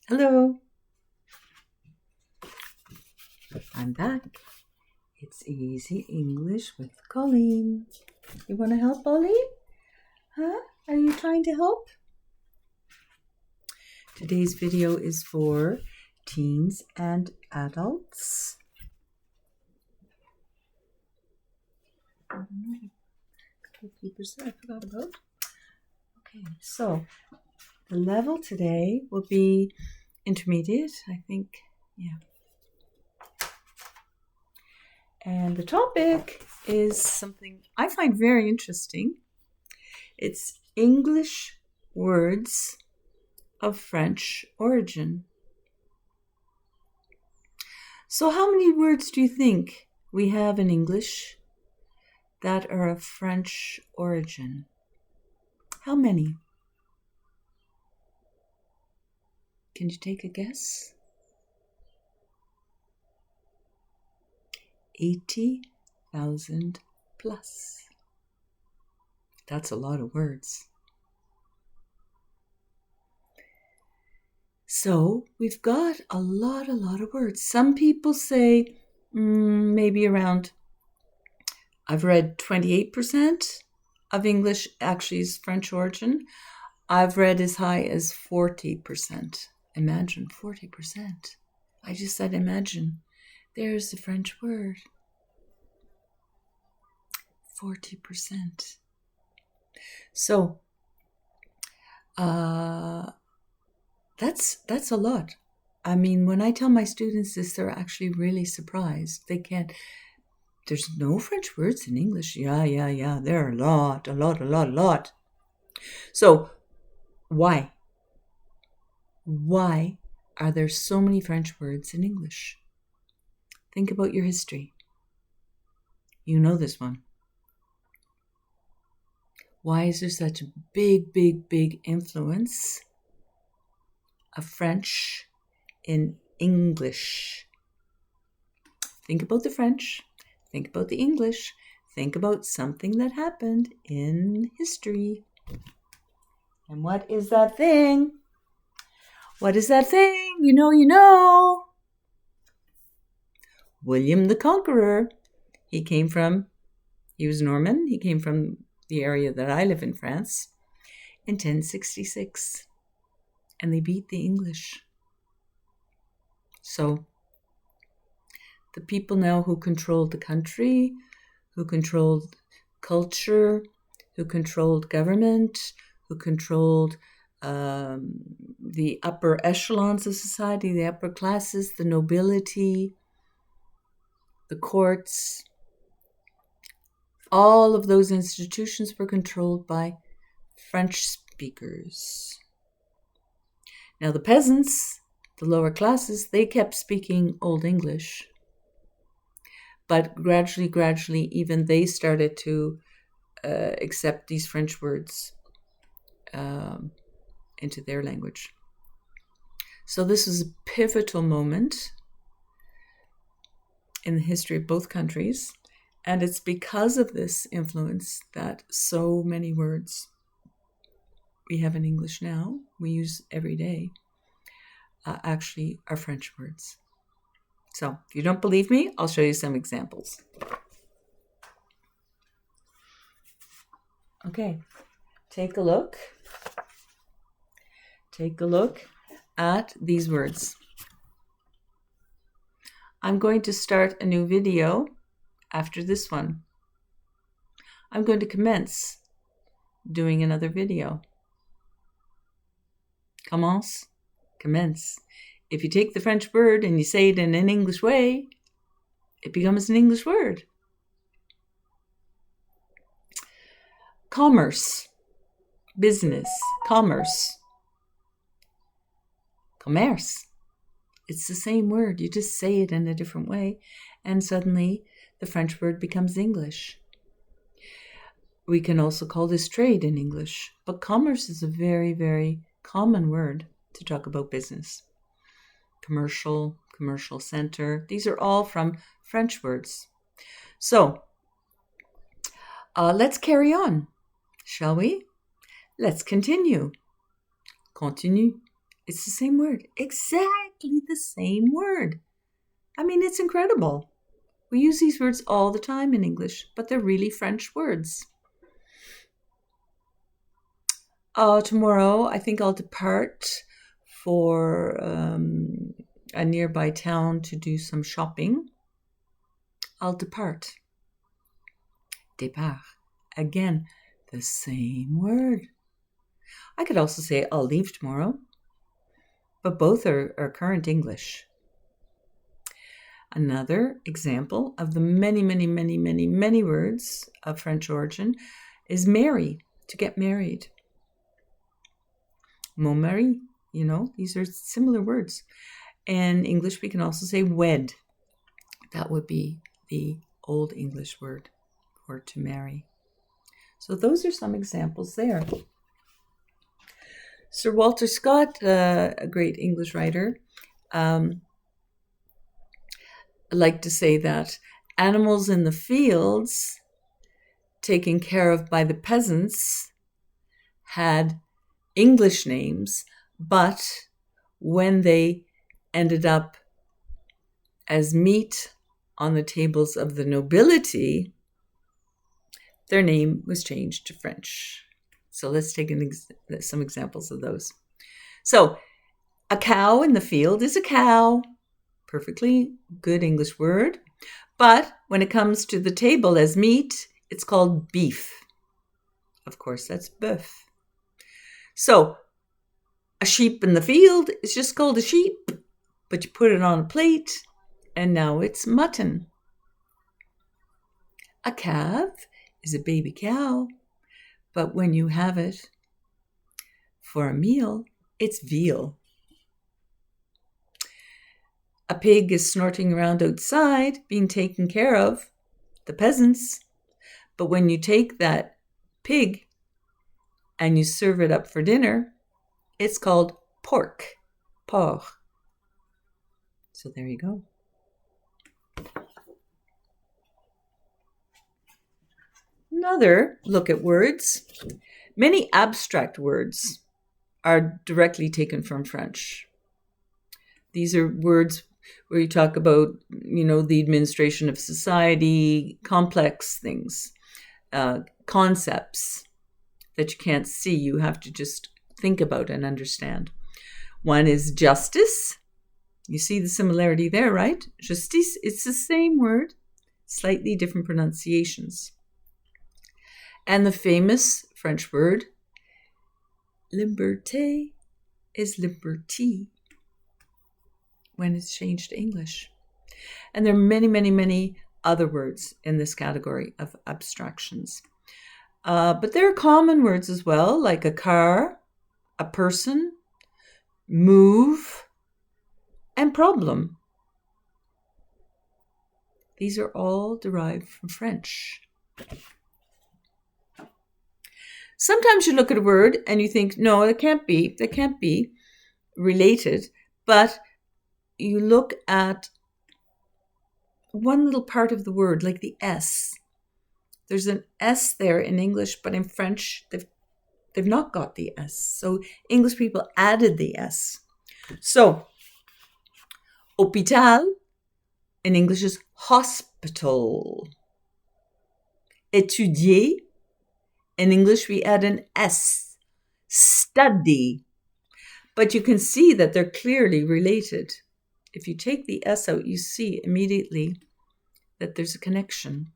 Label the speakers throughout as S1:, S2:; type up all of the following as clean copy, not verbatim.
S1: Hello, I'm back. It's Easy English with Colleen. You want to help, Ollie? Huh? Are you trying to help? Today's video is for teens and adults. Papers I forgot about. Okay, so the level today will be intermediate, I think. Yeah. And the topic is something I find very interesting. It's English words of French origin. So how many words do you think we have in English that are of French origin? How many? Can you take a guess? 80,000 plus. That's a lot of words. So we've got a lot of words. Some people say maybe around, I've read 28% of English actually is French origin. I've read as high as 40%. Imagine 40%. I just said imagine. There's the French word. 40%. So that's a lot. I mean, when I tell my students this, they're actually really surprised. They can't. There's no French words in English. Yeah. There are a lot. So why? Why are there so many French words in English? Think about your history. You know this one. Why is there such a big influence of French in English? Think about the French. Think about the English. Think about something that happened in history. And what is that thing? What is that thing? You know. William the Conqueror. He was Norman. He came from the area that I live in, France, in 1066. And they beat the English. So the people now who controlled the country, who controlled culture, who controlled government, who controlled the upper echelons of society, the upper classes, the nobility, the courts, all of those institutions were controlled by French speakers. Now the peasants, the lower classes, they kept speaking Old English. But gradually, even they started to accept these French words into their language. So this was a pivotal moment in the history of both countries. And it's because of this influence that so many words we have in English now, we use every day, actually are French words. So if you don't believe me, I'll show you some examples. Okay, take a look. Take a look at these words. I'm going to start a new video after this one. I'm going to commence doing another video. Commence. If you take the French word and you say it in an English way, it becomes an English word. Commerce. Business. Commerce. Commerce. It's the same word. You just say it in a different way, and suddenly the French word becomes English. We can also call this trade in English, but commerce is a very common word to talk about business. Commercial center. These are all from French words. So let's carry on, shall we? Let's continue. Continue. It's the same word. Exactly the same word. I mean, it's incredible. We use these words all the time in English, but they're really French words. Tomorrow, I think I'll depart for a nearby town to do some shopping. I'll depart. Départ. Again, the same word. I could also say I'll leave tomorrow, but both are current English. Another example of the many, many, many, many, many words of French origin is marry, to get married. Mon mari, these are similar words. In English, we can also say wed. That would be the Old English word for to marry. So those are some examples there. Sir Walter Scott, a great English writer, liked to say that animals in the fields taken care of by the peasants had English names, but when they ended up as meat on the tables of the nobility, their name was changed to French. So let's take some examples of those. So a cow in the field is a cow. Perfectly good English word. But when it comes to the table as meat, it's called beef. Of course, that's bœuf. So a sheep in the field is just called a sheep, but you put it on a plate, and now it's mutton. A calf is a baby cow, but when you have it for a meal, it's veal. A pig is snorting around outside, being taken care of, the peasants. But when you take that pig and you serve it up for dinner, it's called pork. So there you go. Another look at words. Many abstract words are directly taken from French. These are words where you talk about, the administration of society, complex things, concepts that you can't see. You have to just think about and understand. One is justice. You see the similarity there, right? Justice, it's the same word, slightly different pronunciations. And the famous French word, liberté, is liberty when it's changed to English. And there are many, many, many other words in this category of abstractions. But there are common words as well, like a car, a person, move, and problem. These are all derived from French. Sometimes you look at a word and you think, no, it can't be. That can't be related. But you look at one little part of the word, like the S. There's an S there in English, but in French, they've not got the S. So English people added the S. So, hôpital in English is hospital. Étudier, in English we add an S. Study. But you can see that they're clearly related. If you take the S out, you see immediately that there's a connection.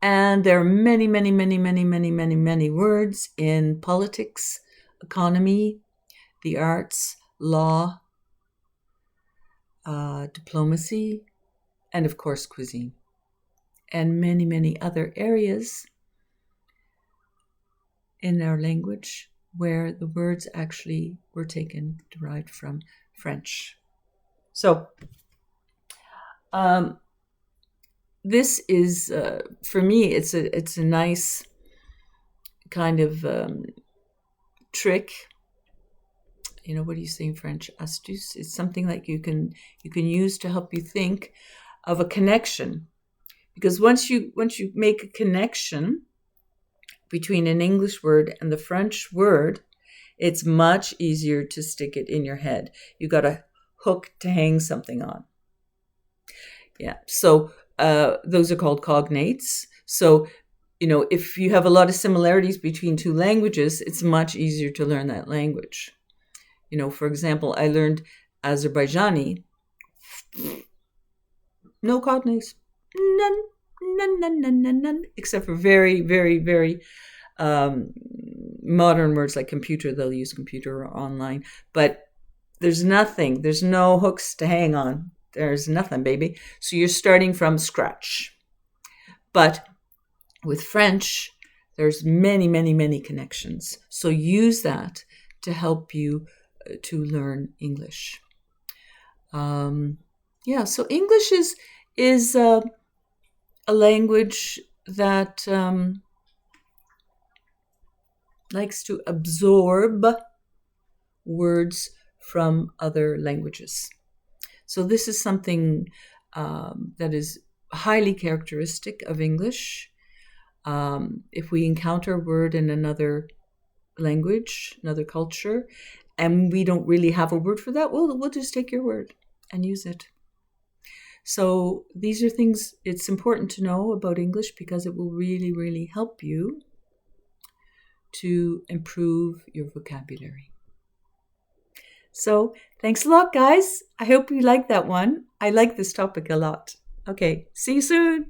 S1: And there are many, many, many, many, many, many, many words in politics, economy, the arts, law, diplomacy, and of course cuisine, and many, many other areas in our language where the words actually were derived from French. So this is, for me, it's a nice kind of trick. What do you say in French? Astuce. It's something like you can use to help you think of a connection, because once you make a connection between an English word and the French word, It's much easier to stick it in your head. You got a hook to hang something on. Yeah. So those are called cognates. So, if you have a lot of similarities between two languages, it's much easier to learn that language. For example, I learned Azerbaijani. No cognates. None, except for very, very, very modern words like computer. They'll use computer or online. But there's nothing. There's no hooks to hang on. There's nothing, baby. So you're starting from scratch. But with French, there's many, many, many connections. So use that to help you to learn English. So English is a language that likes to absorb words from other languages. So this is something that is highly characteristic of English. If we encounter a word in another language, another culture, and we don't really have a word for that, we'll just take your word and use it. So these are things it's important to know about English because it will really, really help you to improve your vocabulary. So thanks a lot, guys. I hope you like that one. I like this topic a lot. Okay, see you soon.